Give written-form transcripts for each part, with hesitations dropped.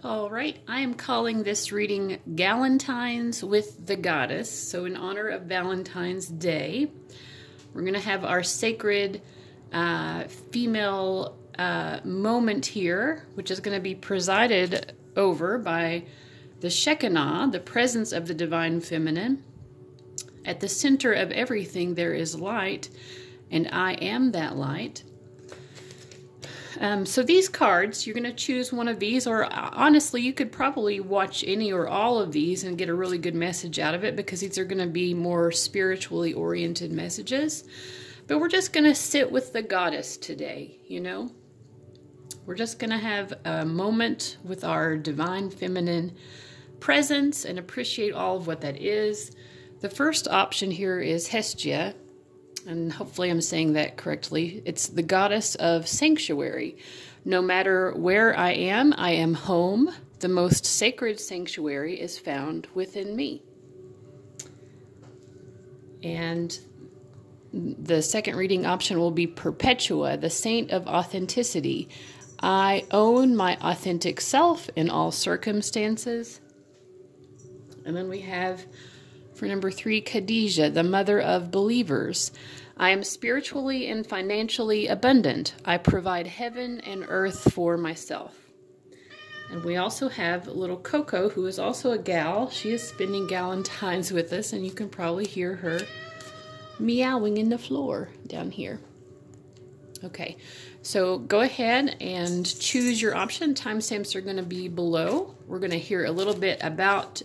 All right, I am calling this reading Galentines with the Goddess. So in honor of Valentine's Day, we're going to have our sacred female moment here, which is going to be presided over by the Shekinah, the presence of the divine feminine. At the center of everything there is light, and I am that light. So these cards, you're going to choose one of these, or honestly, you could probably watch any or all of these and get a really good message out of it, because these are going to be more spiritually oriented messages. But we're just going to sit with the goddess today, you know? We're just going to have a moment with our divine feminine presence and appreciate all of what that is. The first option here is Hestia. And hopefully I'm saying that correctly. It's the goddess of sanctuary. No matter where I am home. The most sacred sanctuary is found within me. And the second reading option will be Perpetua, the saint of authenticity. I own my authentic self in all circumstances. And then we have, for number 3, Khadijah, the mother of believers. I am spiritually and financially abundant. I provide heaven and earth for myself. And we also have little Coco, who is also a gal. She is spending Galentines with us, and you can probably hear her meowing in the floor down here. Okay, so go ahead and choose your option. Timestamps are going to be below. We're going to hear a little bit about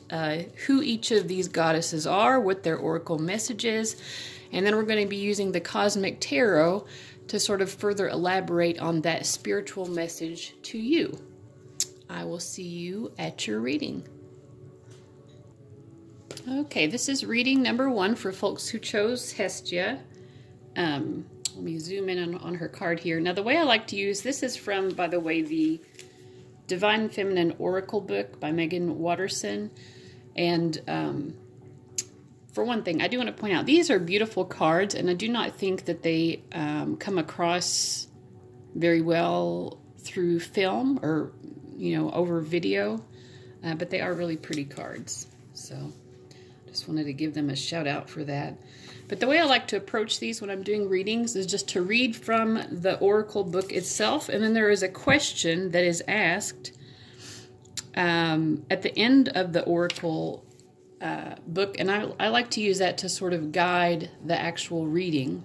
who each of these goddesses are, what their oracle message is, and then we're going to be using the Cosmic Tarot to sort of further elaborate on that spiritual message to you. I will see you at your reading. Okay, this is reading number 1 for folks who chose Hestia. Let me zoom in on her card here. Now, the way I like to use this is from, by the way, the Divine Feminine Oracle book by Megan Watterson. And for one thing, I do want to point out, these are beautiful cards, and I do not think that they come across very well through film or, you know, over video, but they are really pretty cards. So just wanted to give them a shout out for that. But the way I like to approach these when I'm doing readings is just to read from the Oracle book itself, and then there is a question that is asked at the end of the Oracle book, and I like to use that to sort of guide the actual reading.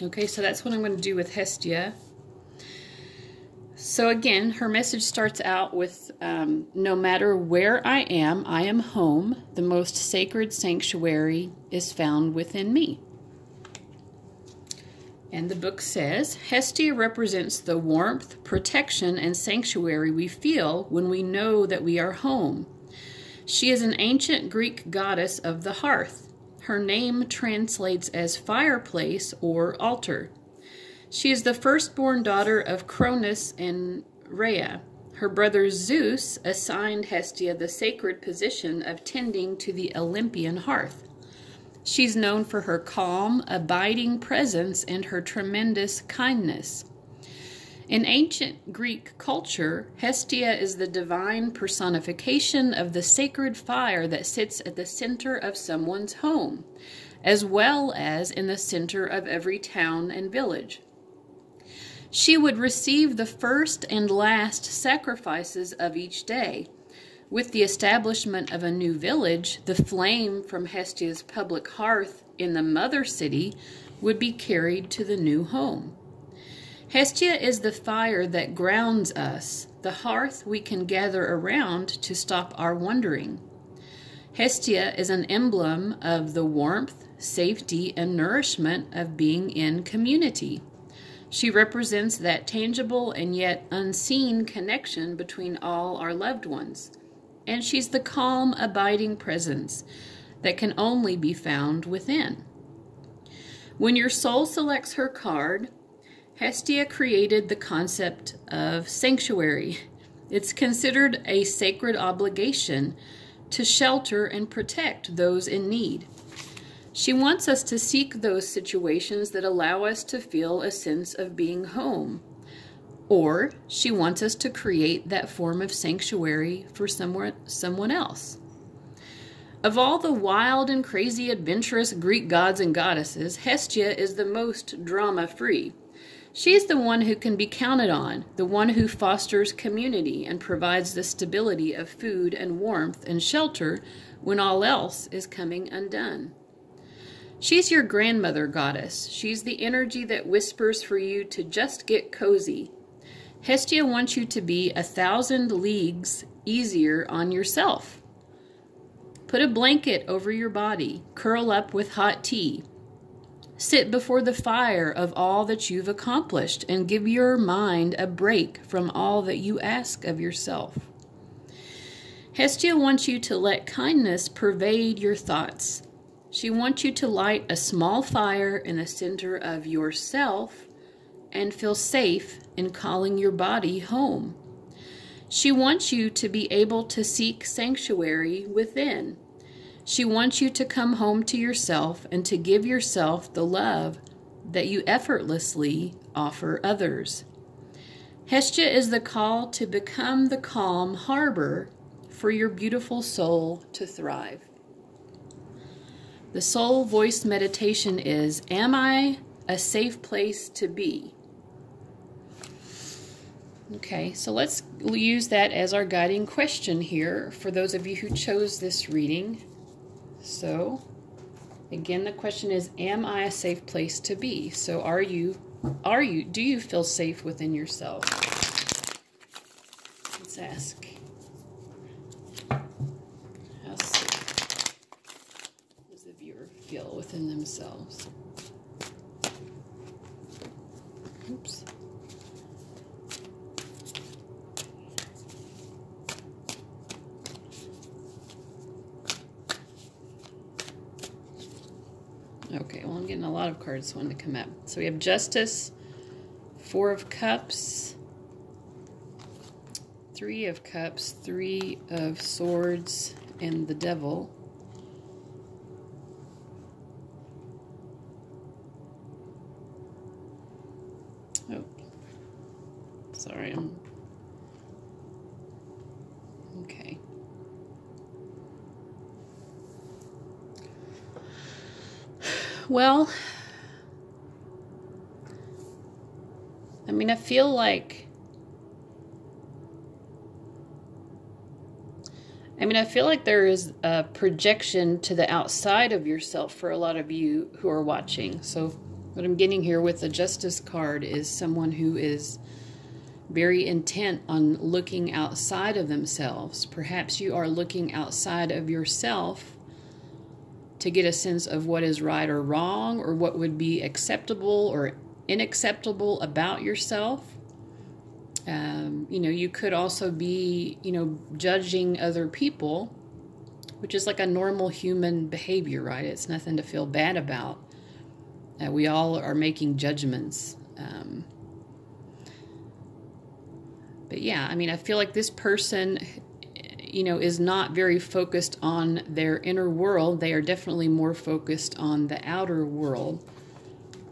Okay, so that's what I'm going to do with Hestia. So again, her message starts out with, no matter where I am home. The most sacred sanctuary is found within me. And the book says, Hestia represents the warmth, protection, and sanctuary we feel when we know that we are home. She is an ancient Greek goddess of the hearth. Her name translates as fireplace or altar. She is the firstborn daughter of Cronus and Rhea. Her brother Zeus assigned Hestia the sacred position of tending to the Olympian hearth. She's known for her calm, abiding presence and her tremendous kindness. In ancient Greek culture, Hestia is the divine personification of the sacred fire that sits at the center of someone's home, as well as in the center of every town and village. She would receive the first and last sacrifices of each day. With the establishment of a new village, the flame from Hestia's public hearth in the mother city would be carried to the new home. Hestia is the fire that grounds us, the hearth we can gather around to stop our wandering. Hestia is an emblem of the warmth, safety, and nourishment of being in community. She represents that tangible and yet unseen connection between all our loved ones. And she's the calm, abiding presence that can only be found within. When your soul selects her card, Hestia created the concept of sanctuary. It's considered a sacred obligation to shelter and protect those in need. She wants us to seek those situations that allow us to feel a sense of being home. or she wants us to create that form of sanctuary for someone else. Of all the wild and crazy adventurous Greek gods and goddesses, Hestia is the most drama-free. She's the one who can be counted on, the one who fosters community and provides the stability of food and warmth and shelter when all else is coming undone. She's your grandmother goddess. She's the energy that whispers for you to just get cozy. Hestia wants you to be 1,000 leagues easier on yourself. Put a blanket over your body, curl up with hot tea. Sit before the fire of all that you've accomplished and give your mind a break from all that you ask of yourself. Hestia wants you to let kindness pervade your thoughts. She wants you to light a small fire in the center of yourself and feel safe in calling your body home. She wants you to be able to seek sanctuary within. She wants you to come home to yourself and to give yourself the love that you effortlessly offer others. Hestia is the call to become the calm harbor for your beautiful soul to thrive. The soul voice meditation is, am I a safe place to be? Okay, so let's use that as our guiding question here for those of you who chose this reading. So, again, the question is, am I a safe place to be? So do you feel safe within yourself? Let's ask. How safe does the viewer feel within themselves? Oops. Okay, well, I'm getting a lot of cards wanting to come up. So we have Justice, Four of Cups, Three of Cups, Three of Swords, and the Devil. Oh, sorry, okay. Well, I mean, I feel like there is a projection to the outside of yourself for a lot of you who are watching. So what I'm getting here with the Justice card is someone who is very intent on looking outside of themselves. Perhaps you are looking outside of yourself to get a sense of what is right or wrong, or what would be acceptable or unacceptable about yourself. You could also be, judging other people, which is like a normal human behavior, right? It's nothing to feel bad about. We all are making judgments. But yeah, I mean, I feel like this person is not very focused on their inner world. They are definitely more focused on the outer world.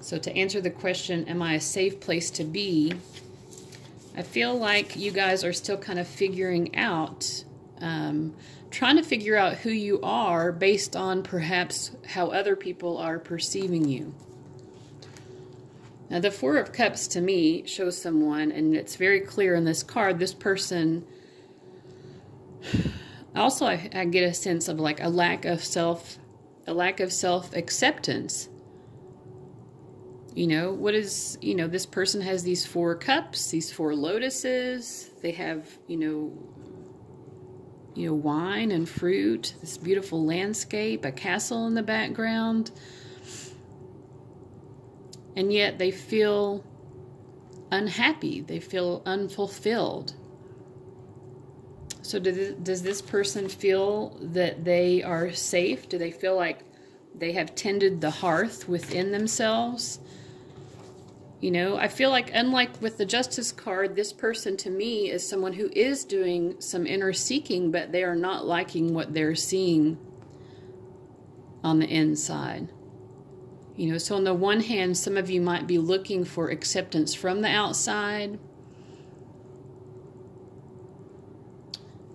So to answer the question, am I a safe place to be? I feel like you guys are still kind of figuring out, trying to figure out who you are based on perhaps how other people are perceiving you. Now, the Four of Cups to me shows someone, and it's very clear in this card, this person. Also, I get a sense of like a lack of self-acceptance. This person has these 4 cups, these 4 lotuses. They have, wine and fruit, this beautiful landscape, a castle in the background. And yet they feel unhappy. They feel unfulfilled. So does this person feel that they are safe? Do they feel like they have tended the hearth within themselves? I feel like, unlike with the Justice card, this person to me is someone who is doing some inner seeking, but they are not liking what they're seeing on the inside. So on the one hand, some of you might be looking for acceptance from the outside.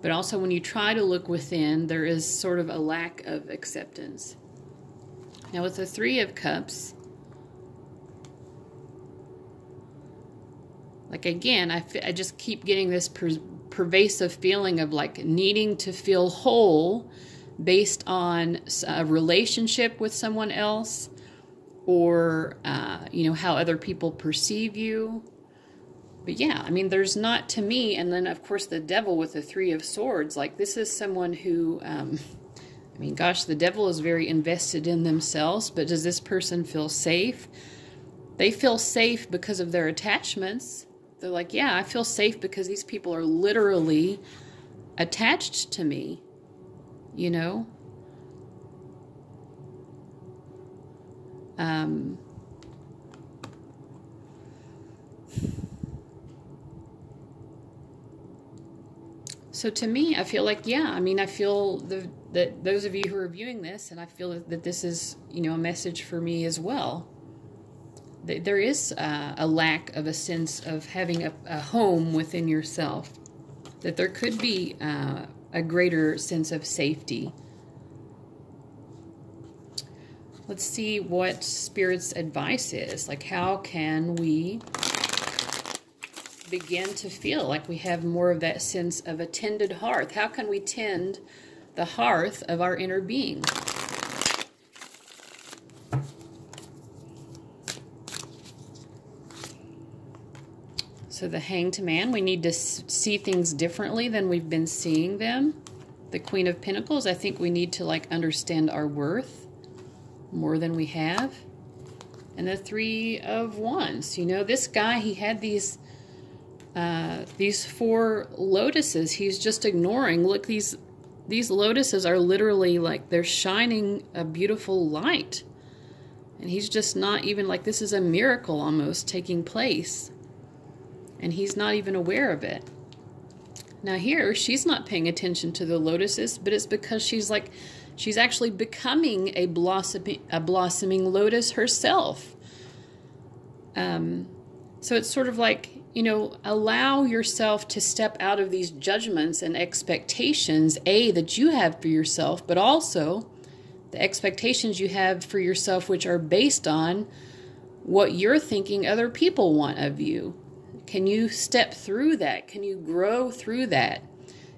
But also when you try to look within, there is sort of a lack of acceptance. Now with the Three of Cups, like again, I just keep getting this pervasive feeling of like needing to feel whole based on a relationship with someone else, or, you know, how other people perceive you. But yeah, I mean, there's not, to me, and then of course the devil with the Three of Swords, like this is someone who, I mean, gosh, the devil is very invested in themselves, but does this person feel safe? They feel safe because of their attachments. They're like, yeah, I feel safe because these people are literally attached to me, you know? So to me, I feel like, yeah, I mean, I feel that those of you who are viewing this, and I feel that this is, you know, a message for me as well. There is a lack of a sense of having a home within yourself. That there could be a greater sense of safety. Let's see what Spirit's advice is. Like, how can we begin to feel like we have more of that sense of a tended hearth? How can we tend the hearth of our inner being? So the Hanged Man, we need to see things differently than we've been seeing them. The Queen of Pentacles, I think we need to like understand our worth more than we have. And the Three of Wands, you know, this guy, he had these 4 lotuses he's just ignoring. Look, these lotuses are literally like, they're shining a beautiful light. And he's just not even like, this is a miracle almost taking place. And he's not even aware of it. Now here, she's not paying attention to the lotuses, but it's because she's like, she's actually becoming a blossoming lotus herself. So it's sort of like, you know, allow yourself to step out of these judgments and expectations, that you have for yourself, but also the expectations you have for yourself, which are based on what you're thinking other people want of you. Can you step through that? Can you grow through that?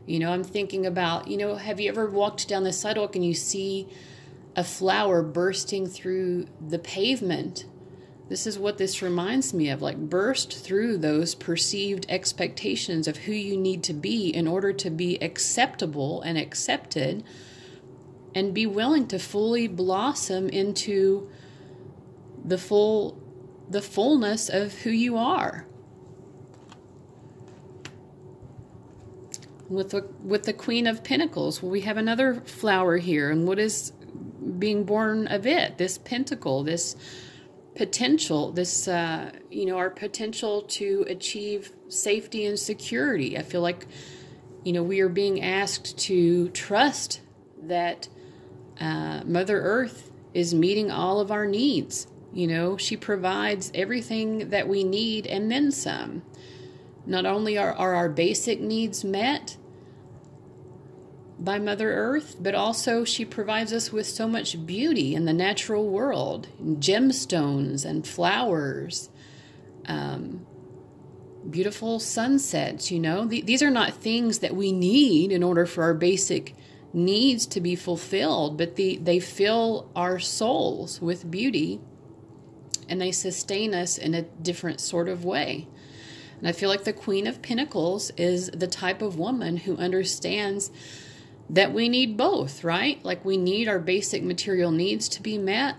You know, I'm thinking about, you know, have you ever walked down the sidewalk and you see a flower bursting through the pavement? This is what this reminds me of, like burst through those perceived expectations of who you need to be in order to be acceptable and accepted, and be willing to fully blossom into the fullness of who you are. With the Queen of Pentacles, well, we have another flower here, and what is being born of it? This pentacle, this potential, this, you know, our potential to achieve safety and security. I feel like, you know, we are being asked to trust that Mother Earth is meeting all of our needs. You know, she provides everything that we need and then some. Not only are our basic needs met by Mother Earth, but also she provides us with so much beauty in the natural world, gemstones and flowers, beautiful sunsets, you know. These are not things that we need in order for our basic needs to be fulfilled, but they fill our souls with beauty, and they sustain us in a different sort of way. And I feel like the Queen of Pentacles is the type of woman who understands that we need both, right? Like we need our basic material needs to be met,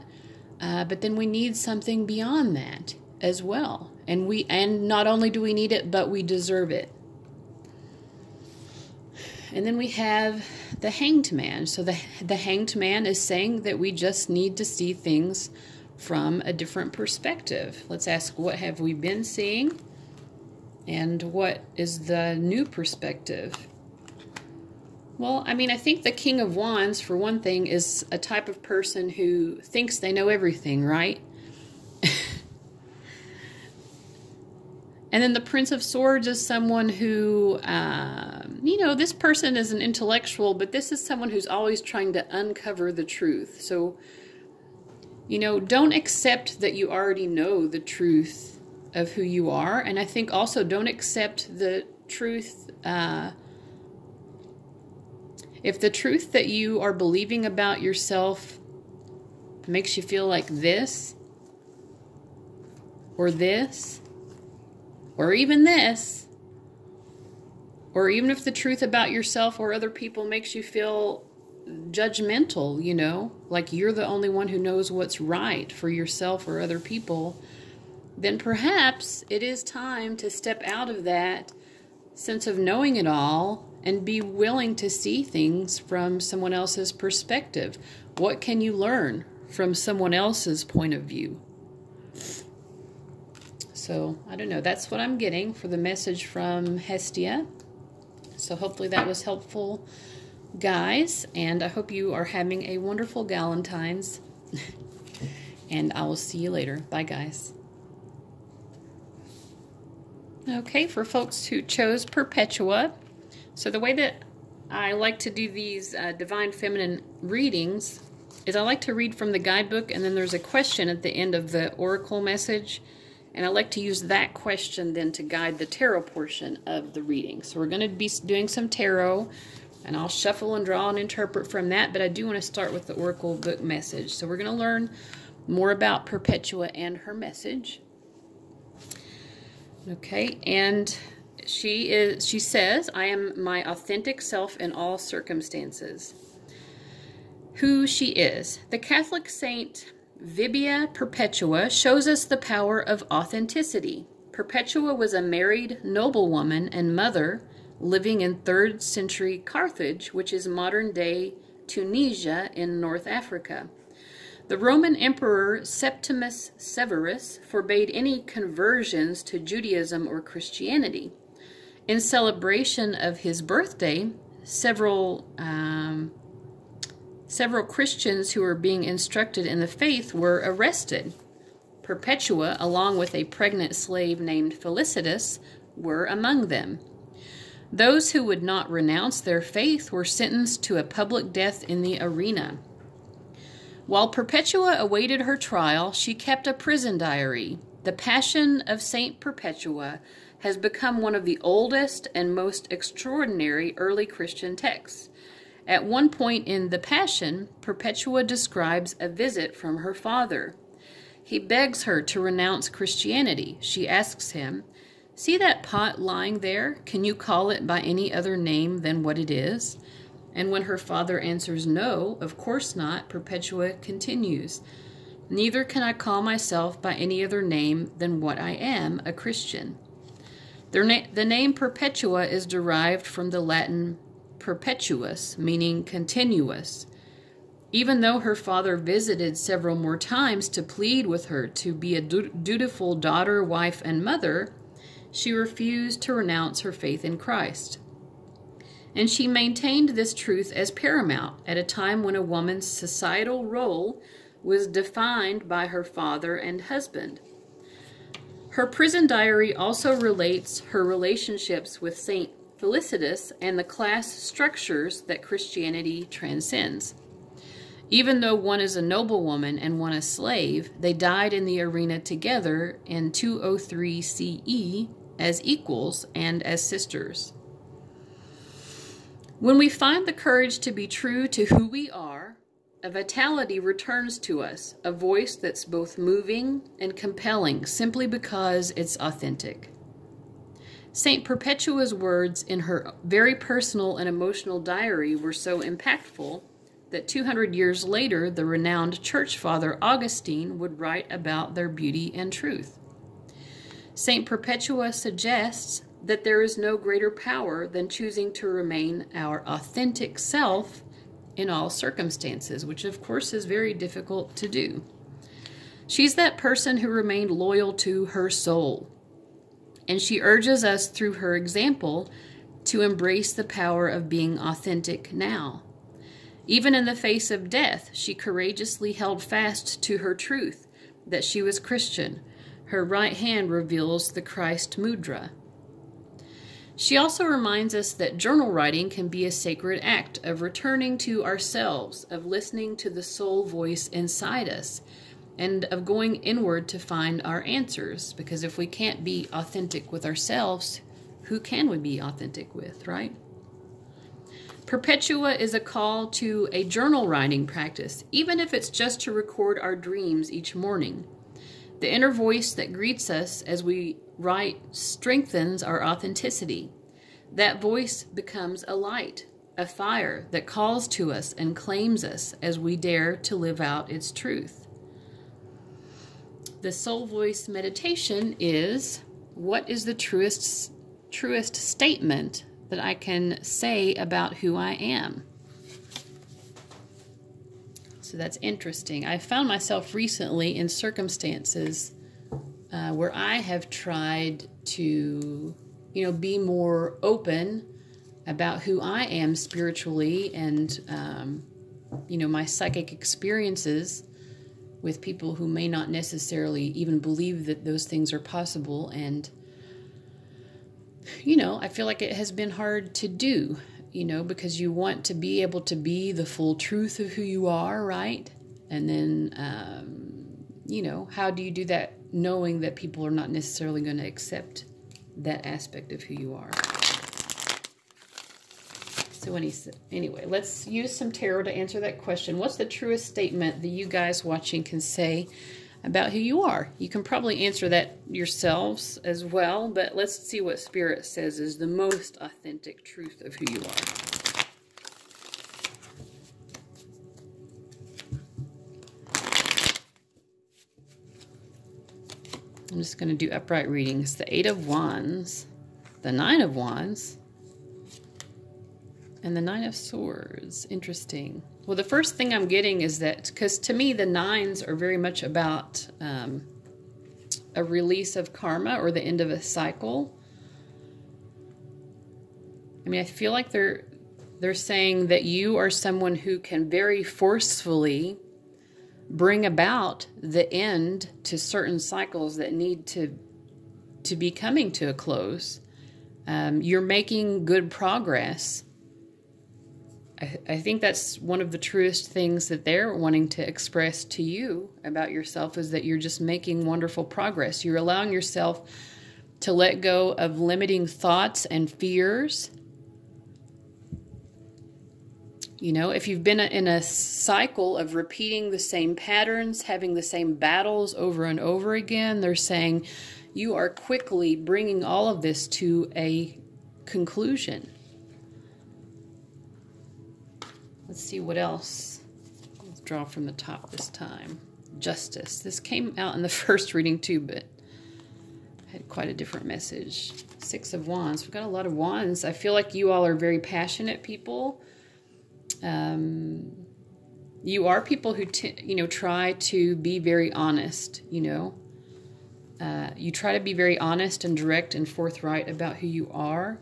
but then we need something beyond that as well. And not only do we need it, but we deserve it. And then we have the Hanged Man. So the Hanged Man is saying that we just need to see things from a different perspective. Let's ask, what have we been seeing? And what is the new perspective? Well, I mean, I think the King of Wands, for one thing, is a type of person who thinks they know everything, right? And then the Prince of Swords is someone who you know, this person is an intellectual, but this is someone who's always trying to uncover the truth. So, you know, don't accept that you already know the truth of who you are. And I think also don't accept the truth. If the truth that you are believing about yourself makes you feel like this, or this, or even this, or even if the truth about yourself or other people makes you feel judgmental, you know, like you're the only one who knows what's right for yourself or other people, then perhaps it is time to step out of that sense of knowing it all and be willing to see things from someone else's perspective. What can you learn from someone else's point of view? So, I don't know. That's what I'm getting for the message from Hestia. So hopefully that was helpful, guys. And I hope you are having a wonderful Galentine's. And I will see you later. Bye, guys. Okay, for folks who chose Perpetua. So the way that I like to do these Divine Feminine readings is I like to read from the guidebook, and then there's a question at the end of the oracle message. And I like to use that question then to guide the tarot portion of the reading. So we're going to be doing some tarot, and I'll shuffle and draw and interpret from that, but I do want to start with the oracle book message. So we're going to learn more about Perpetua and her message. Okay, and she says, I am my authentic self in all circumstances. Who she is. The Catholic saint Vibia Perpetua shows us the power of authenticity. Perpetua was a married noblewoman and mother living in 3rd century Carthage, which is modern-day Tunisia in North Africa. The Roman Emperor Septimus Severus forbade any conversions to Judaism or Christianity. In celebration of his birthday, several Christians who were being instructed in the faith were arrested. Perpetua, along with a pregnant slave named Felicitas, were among them. Those who would not renounce their faith were sentenced to a public death in the arena. While Perpetua awaited her trial, she kept a prison diary. The Passion of Saint Perpetua has become one of the oldest and most extraordinary early Christian texts. At one point in the Passion, Perpetua describes a visit from her father. He begs her to renounce Christianity. She asks him, "See that pot lying there? Can you call it by any other name than what it is?" And when her father answers no, of course not, Perpetua continues, "Neither can I call myself by any other name than what I am, a Christian." The name Perpetua is derived from the Latin perpetuus, meaning continuous. Even though her father visited several more times to plead with her to be a dutiful daughter, wife, and mother, she refused to renounce her faith in Christ. And she maintained this truth as paramount at a time when a woman's societal role was defined by her father and husband. Her prison diary also relates her relationships with Saint Felicitas and the class structures that Christianity transcends. Even though one is a noblewoman and one a slave, they died in the arena together in 203 CE as equals and as sisters. When we find the courage to be true to who we are, a vitality returns to us, a voice that's both moving and compelling simply because it's authentic. Saint Perpetua's words in her very personal and emotional diary were so impactful that 200 years later, the renowned church father Augustine would write about their beauty and truth. Saint Perpetua suggests that there is no greater power than choosing to remain our authentic self in all circumstances, which of course is very difficult to do. She's that person who remained loyal to her soul, and she urges us through her example to embrace the power of being authentic now. Even in the face of death, she courageously held fast to her truth that she was Christian. Her right hand reveals the Christ mudra. She also reminds us that journal writing can be a sacred act of returning to ourselves, of listening to the soul voice inside us, and of going inward to find our answers. Because if we can't be authentic with ourselves, who can we be authentic with, right? Perpetua is a call to a journal writing practice, even if it's just to record our dreams each morning. The inner voice that greets us as we write strengthens our authenticity. That voice becomes a light, a fire that calls to us and claims us as we dare to live out its truth. The soul voice meditation is, what is the truest statement that I can say about who I am? So that's interesting. I found myself recently in circumstances where I have tried to, be more open about who I am spiritually and, my psychic experiences with people who may not necessarily even believe that those things are possible. And, I feel like it has been hard to do, because you want to be able to be the full truth of who you are, right? And then, how do you do that knowing that people are not necessarily going to accept that aspect of who you are? So anyway, let's use some tarot to answer that question. What's the truest statement that you guys watching can say about who you are? You can probably answer that yourselves as well, but let's see what Spirit says is the most authentic truth of who you are. I'm just going to do upright readings. The Eight of Wands, the Nine of Wands, and the Nine of Swords. Interesting. Well, the first thing I'm getting is that, because to me the nines are very much about a release of karma or the end of a cycle. I mean, I feel like they're saying that you are someone who can very forcefully bring about the end to certain cycles that need to be coming to a close. You're making good progress. I think that's one of the truest things that they're wanting to express to you about yourself, is that you're just making wonderful progress. You're allowing yourself to let go of limiting thoughts and fears. If you've been in a cycle of repeating the same patterns, having the same battles over and over again, they're saying you are quickly bringing all of this to a conclusion. Let's see what else. Let's draw from the top this time. Justice. This came out in the first reading too, but had quite a different message. Six of Wands. We've got a lot of wands. I feel like you all are very passionate people. You are people who, try to be very honest, You try to be very honest and direct and forthright about who you are.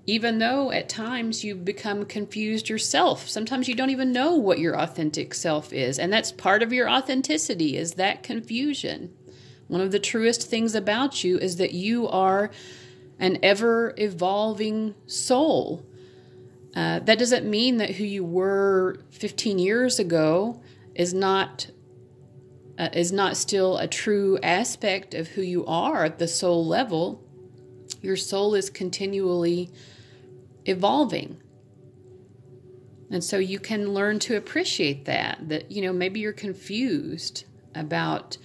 Even though at times you become confused yourself. Sometimes you don't even know what your authentic self is. And that's part of your authenticity, is that confusion. One of the truest things about you is that you are an ever-evolving soul. That doesn't mean that who you were 15 years ago is not still a true aspect of who you are at the soul level. Your soul is continually evolving. And so you can learn to appreciate that maybe you're confused about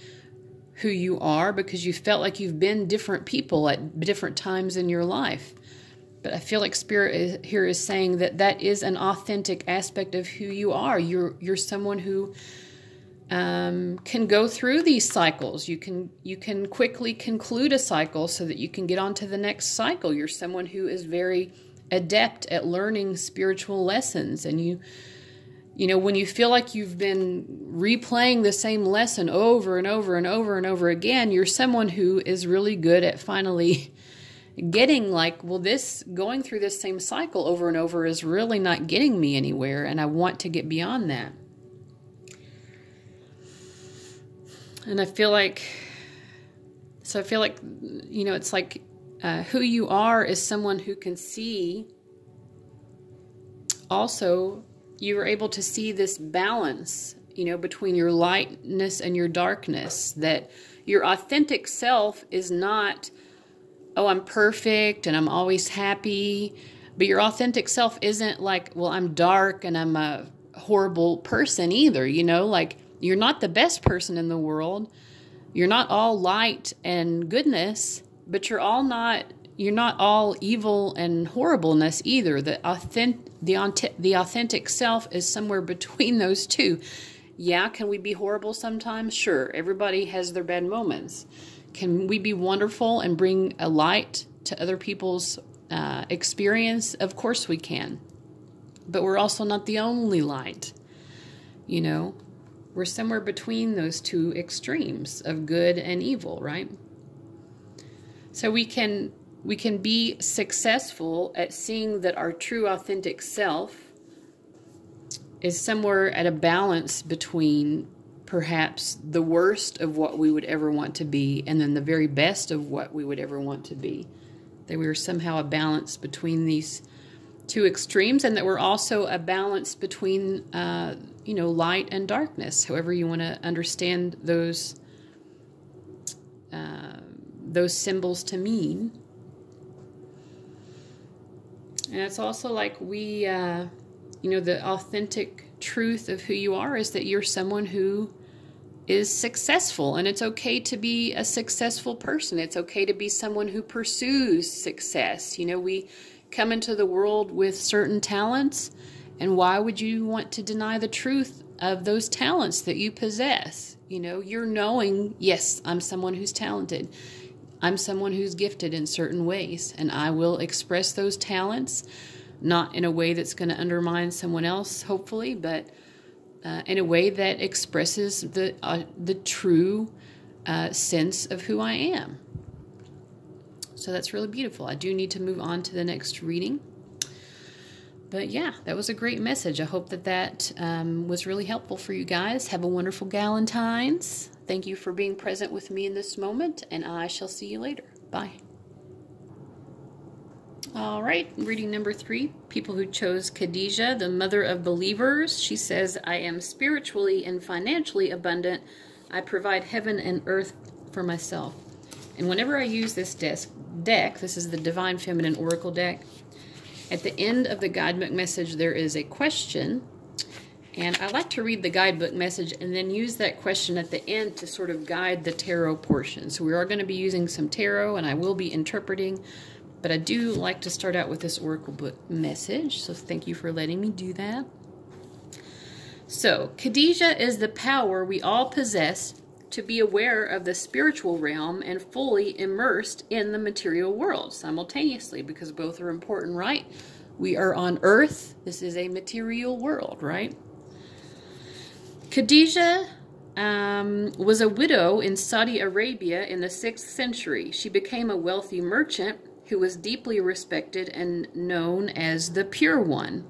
who you are because you felt like you've been different people at different times in your life. But I feel like Spirit here is saying that is an authentic aspect of who you are. You're someone who can go through these cycles. You can quickly conclude a cycle so that you can get on to the next cycle. You're someone who is very adept at learning spiritual lessons. And when you feel like you've been replaying the same lesson over and over and over and over again, you're someone who is really good at finally getting going through this same cycle over and over is really not getting me anywhere, and I want to get beyond that. And I feel like, it's like who you are is someone who can see. Also, you are able to see this balance, you know, between your lightness and your darkness, that your authentic self is not, oh, I'm perfect and I'm always happy. But your authentic self isn't like, well, I'm dark and I'm a horrible person either, you know, like you're not the best person in the world. You're not all light and goodness, but you're not all evil and horribleness either. The authentic self is somewhere between those two. Yeah, can we be horrible sometimes? Sure, everybody has their bad moments. Can we be wonderful and bring a light to other people's experience? Of course we can. But we're also not the only light. You know, we're somewhere between those two extremes of good and evil, right? So we can be successful at seeing that our true authentic self is somewhere at a balance between perhaps the worst of what we would ever want to be and then the very best of what we would ever want to be. That we are somehow a balance between these two extremes, and that we're also a balance between, you know, light and darkness, however you want to understand those symbols to mean. And it's also like we, you know, the authentic truth of who you are is that you're someone who is successful, and it's okay to be a successful person. It's okay to be someone who pursues success. You know, we come into the world with certain talents, and why would you want to deny the truth of those talents that you possess? You know, you're knowing, yes, I'm someone who's talented. I'm someone who's gifted in certain ways, and I will express those talents, not in a way that's going to undermine someone else, hopefully, but in a way that expresses the true sense of who I am. So that's really beautiful. I do need to move on to the next reading. But yeah, that was a great message. I hope that was really helpful for you guys. Have a wonderful Galentine's. Thank you for being present with me in this moment, and I shall see you later. Bye. All right, reading number 3, people who chose Khadijah, the mother of believers. She says, I am spiritually and financially abundant. I provide heaven and earth for myself. And whenever I use this deck, this is the Divine Feminine Oracle deck, at the end of the guidebook message, there is a question. And I like to read the guidebook message and then use that question at the end to sort of guide the tarot portion. So we are going to be using some tarot, and I will be interpreting. But I do like to start out with this Oracle book message, so thank you for letting me do that. So, Khadijah is the power we all possess to be aware of the spiritual realm and fully immersed in the material world simultaneously, because both are important, right? We are on Earth. This is a material world, right? Khadijah was a widow in Saudi Arabia in the 6th century. She became a wealthy merchant who was deeply respected and known as the Pure One.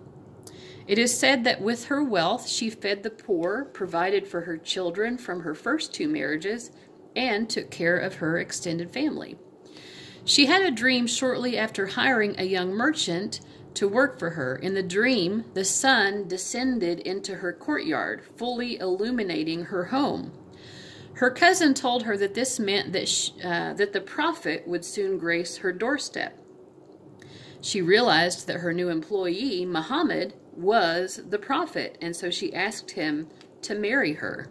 It is said that with her wealth, she fed the poor, provided for her children from her first 2 marriages, and took care of her extended family. She had a dream shortly after hiring a young merchant to work for her. In the dream, the sun descended into her courtyard, fully illuminating her home. Her cousin told her that this meant that the prophet would soon grace her doorstep. She realized that her new employee, Muhammad, was the prophet, and so she asked him to marry her.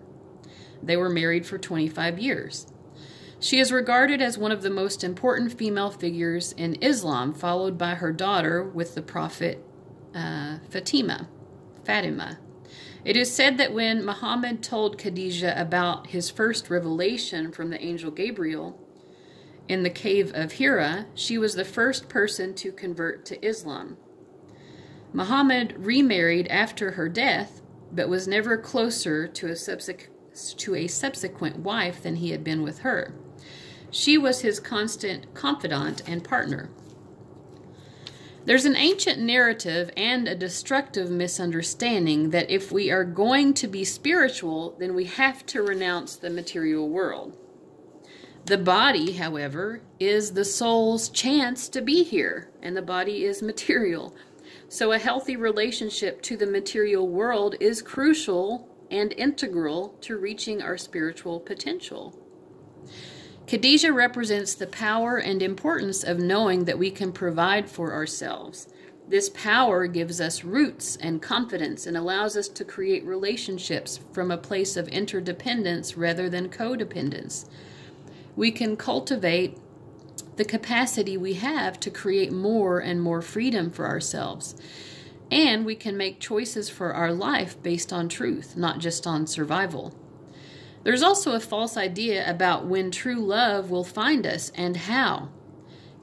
They were married for 25 years. She is regarded as one of the most important female figures in Islam, followed by her daughter with the prophet Fatima. It is said that when Muhammad told Khadijah about his first revelation from the angel Gabriel in the cave of Hira, she was the first person to convert to Islam. Muhammad remarried after her death, but was never closer to a subsequent wife than he had been with her. She was his constant confidant and partner. There's an ancient narrative and a destructive misunderstanding that if we are going to be spiritual, then we have to renounce the material world. The body, however, is the soul's chance to be here, and the body is material. So a healthy relationship to the material world is crucial and integral to reaching our spiritual potential. Khadijah represents the power and importance of knowing that we can provide for ourselves. This power gives us roots and confidence and allows us to create relationships from a place of interdependence rather than codependence. We can cultivate the capacity we have to create more and more freedom for ourselves. And we can make choices for our life based on truth, not just on survival. There's also a false idea about when true love will find us and how.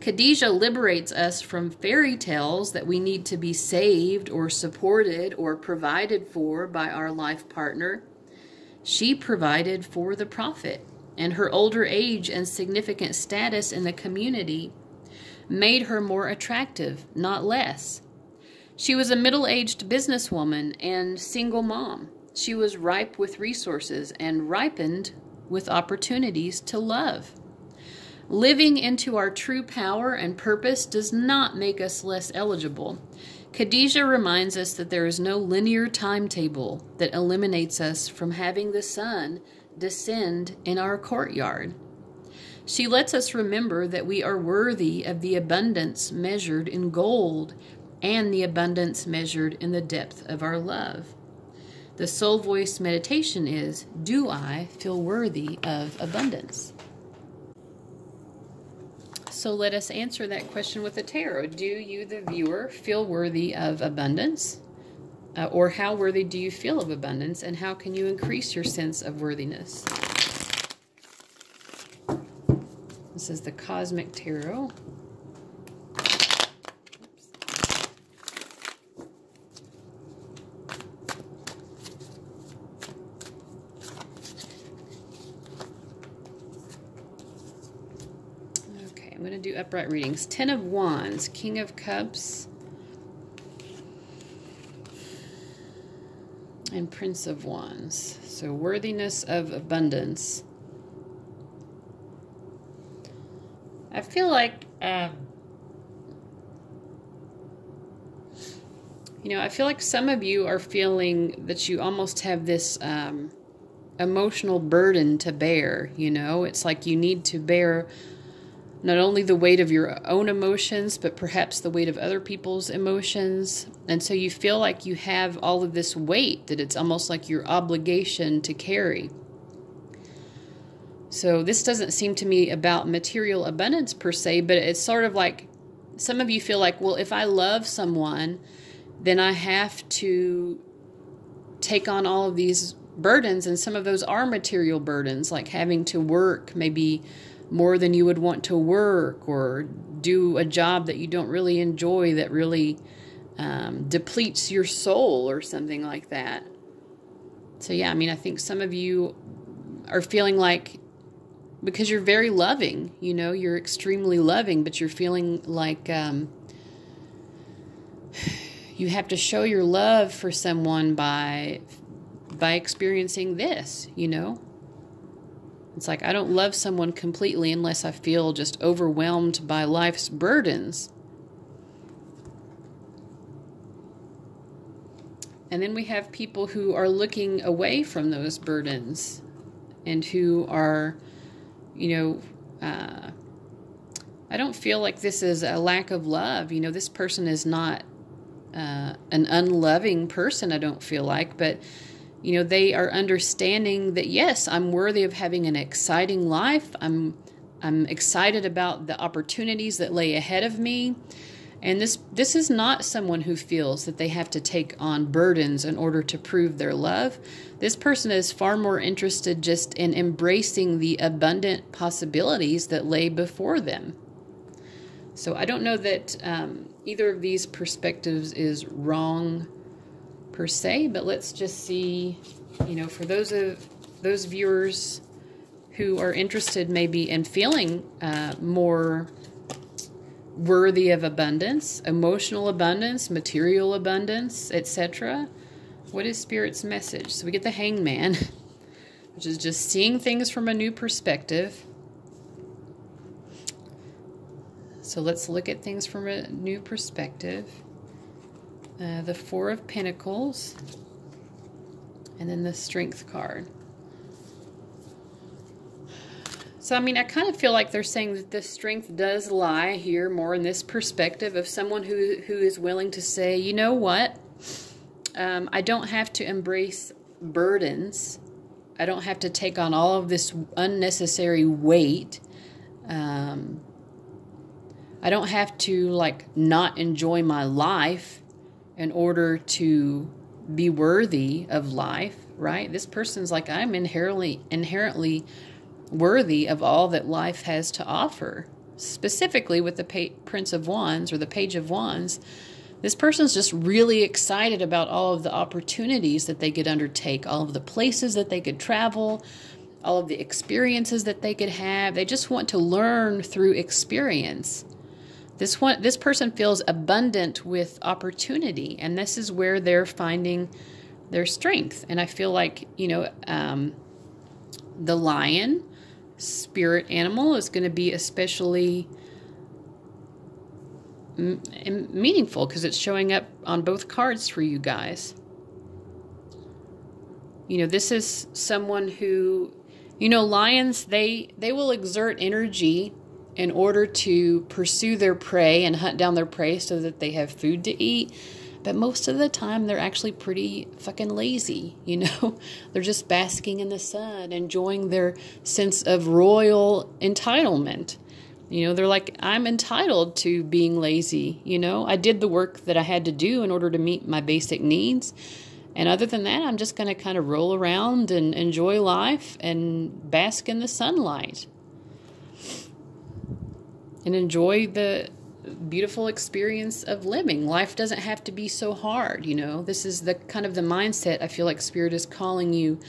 Khadijah liberates us from fairy tales that we need to be saved or supported or provided for by our life partner. She provided for the prophet, and her older age and significant status in the community made her more attractive, not less. She was a middle-aged businesswoman and single mom. She was ripe with resources and ripened with opportunities to love. Living into our true power and purpose does not make us less eligible. Khadijah reminds us that there is no linear timetable that eliminates us from having the sun descend in our courtyard. She lets us remember that we are worthy of the abundance measured in gold and the abundance measured in the depth of our love. The soul voice meditation is, do I feel worthy of abundance? So let us answer that question with the tarot. Do you, the viewer, feel worthy of abundance? Or how worthy do you feel of abundance, and how can you increase your sense of worthiness? This is the Cosmic Tarot. Okay, I'm going to do upright readings. 10 of Wands, King of Cups, and Prince of Wands. So worthiness of abundance. I feel like, I feel like some of you are feeling that you almost have this emotional burden to bear, It's like you need to bear not only the weight of your own emotions, but perhaps the weight of other people's emotions. And so you feel like you have all of this weight that it's almost like your obligation to carry. So this doesn't seem to me about material abundance per se, but it's sort of like some of you feel like, well, if I love someone, then I have to take on all of these burdens. And some of those are material burdens, like having to work maybe more than you would want to work, or do a job that you don't really enjoy that really depletes your soul or something like that. So yeah, I think some of you are feeling like, because you're very loving, you're extremely loving, but you're feeling like you have to show your love for someone by experiencing this, It's like, I don't love someone completely unless I feel just overwhelmed by life's burdens. And then we have people who are looking away from those burdens and who are, I don't feel like this is a lack of love. This person is not an unloving person, I don't feel like, but they are understanding that, yes, I'm worthy of having an exciting life. I'm excited about the opportunities that lay ahead of me. And this is not someone who feels that they have to take on burdens in order to prove their love. This person is far more interested just in embracing the abundant possibilities that lay before them. So I don't know that either of these perspectives is wrong per se, but let's just see, for those viewers who are interested maybe in feeling more worthy of abundance, emotional abundance, material abundance, etc. What is Spirit's message? So we get the Hangman, which is just seeing things from a new perspective. So let's look at things from a new perspective. The Four of Pentacles, and then the Strength card. So, I mean, I kind of feel like they're saying that the strength does lie here more in this perspective of someone who is willing to say, you know what, I don't have to embrace burdens. I don't have to take on all of this unnecessary weight. I don't have to, like, not enjoy my life in order to be worthy of life, right? This person's like, I'm inherently worthy of all that life has to offer. Specifically with the Prince of Wands or the Page of Wands, this person's just really excited about all of the opportunities that they could undertake, all of the places that they could travel, all of the experiences that they could have. They just want to learn through experience. This person feels abundant with opportunity, and this is where they're finding their strength. And I feel like, you know, the lion spirit animal is going to be especially meaningful because it's showing up on both cards for you guys. You know, this is someone who, you know, lions, they will exert energy in order to pursue their prey and hunt down their prey so that they have food to eat. But most of the time, they're actually pretty fucking lazy, you know? They're just basking in the sun, enjoying their sense of royal entitlement. You know, they're like, I'm entitled to being lazy, you know? I did the work that I had to do in order to meet my basic needs. And other than that, I'm just going to kind of roll around and enjoy life and bask in the sunlight. And enjoy the beautiful experience of living. Life doesn't have to be so hard, you know. This is the kind of the mindset I feel like Spirit is calling you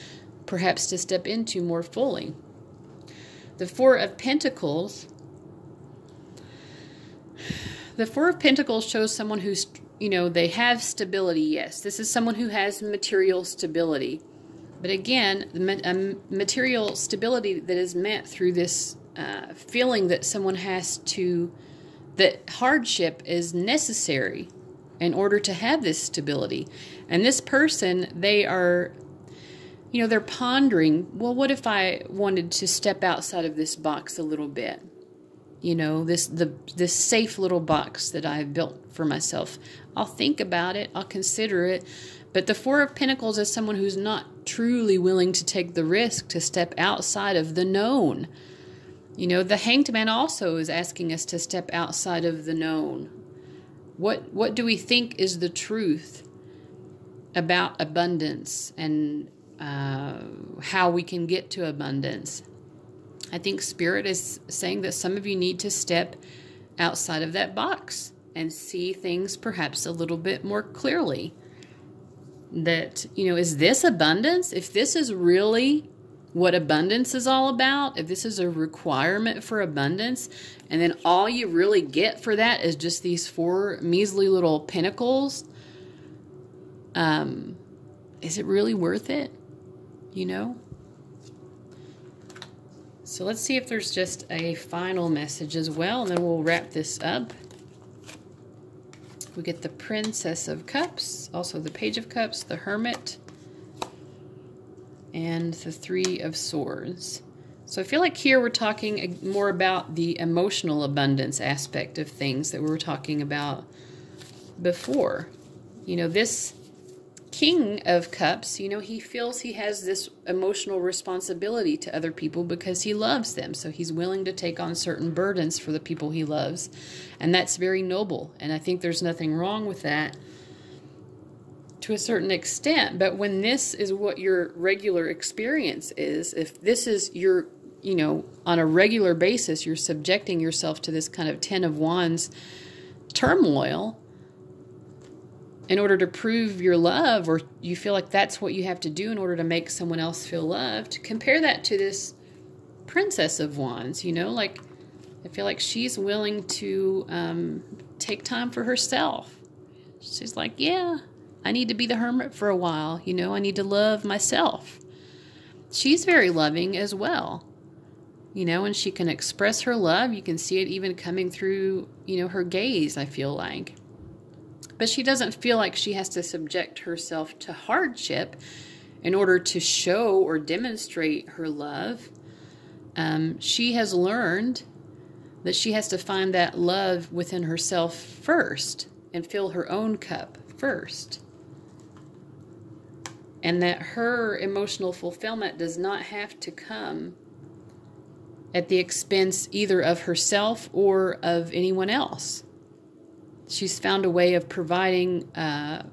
perhaps to step into more fully. The Four of Pentacles. The Four of Pentacles shows someone who's, you know, they have stability, yes. This is someone who has material stability. But again, material stability that is meant through this feeling that someone has to, that hardship is necessary in order to have this stability. And this person, they are, you know, they're pondering, well, what if I wanted to step outside of this box a little bit? You know, this safe little box that I've built for myself. I'll think about it. I'll consider it. But the Four of Pentacles is someone who's not truly willing to take the risk to step outside of the known. You know, the Hanged Man also is asking us to step outside of the known. What do we think is the truth about abundance and how we can get to abundance? I think Spirit is saying that some of you need to step outside of that box and see things perhaps a little bit more clearly. That, you know, is this abundance? If this is really what abundance is all about, if this is a requirement for abundance, and then all you really get for that is just these four measly little pentacles, is it really worth it? You know? So let's see if there's just a final message as well, and then we'll wrap this up. We get the Princess of Cups, also the Page of Cups, the Hermit, and the Three of Swords. So I feel like here we're talking more about the emotional abundance aspect of things that we were talking about before. You know, this King of Cups, you know, he feels he has this emotional responsibility to other people because he loves them. So he's willing to take on certain burdens for the people he loves. And that's very noble. And I think there's nothing wrong with that to a certain extent. But when this is what your regular experience is, if this is your, you know, on a regular basis, you're subjecting yourself to this kind of Ten of Wands turmoil in order to prove your love, or you feel like that's what you have to do in order to make someone else feel loved, compare that to this Princess of Wands, you know, like, I feel like she's willing to take time for herself. She's like, yeah, I need to be the hermit for a while, you know, I need to love myself. She's very loving as well. you know, and she can express her love. You can see it even coming through, you know, her gaze, I feel like. But she doesn't feel like she has to subject herself to hardship in order to show or demonstrate her love. She has learned that she has to find that love within herself first and fill her own cup first. And that her emotional fulfillment does not have to come at the expense either of herself or of anyone else. She's found a way of providing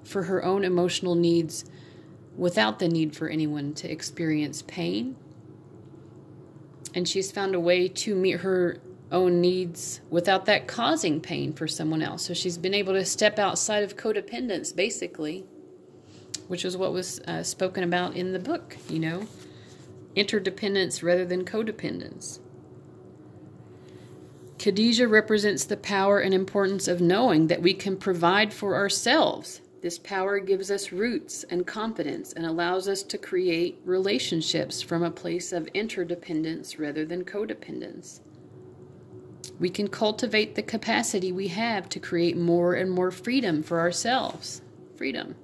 for her own emotional needs without the need for anyone to experience pain. And she's found a way to meet her own needs without that causing pain for someone else. So she's been able to step outside of codependence, basically, which is what was spoken about in the book, you know, interdependence rather than codependence. Khadijah represents the power and importance of knowing that we can provide for ourselves. This power gives us roots and confidence and allows us to create relationships from a place of interdependence rather than codependence. We can cultivate the capacity we have to create more and more freedom for ourselves. Freedom.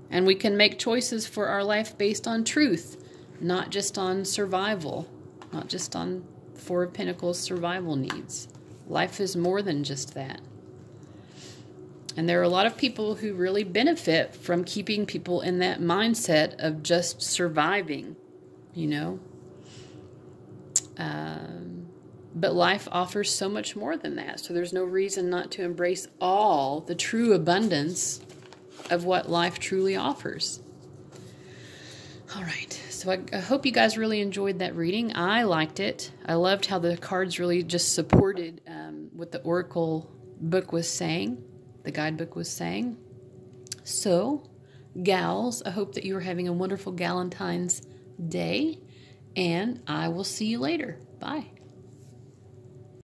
And we can make choices for our life based on truth, not just on survival, not just on Four of Pentacles survival needs. Life is more than just that. And there are a lot of people who really benefit from keeping people in that mindset of just surviving, you know. But life offers so much more than that. So there's no reason not to embrace all the true abundance of what life truly offers. All right. So I hope you guys really enjoyed that reading. I liked it. I loved how the cards really just supported what the Oracle book was saying, the guidebook was saying. So, gals, I hope that you are having a wonderful Galentine's Day, and I will see you later. Bye.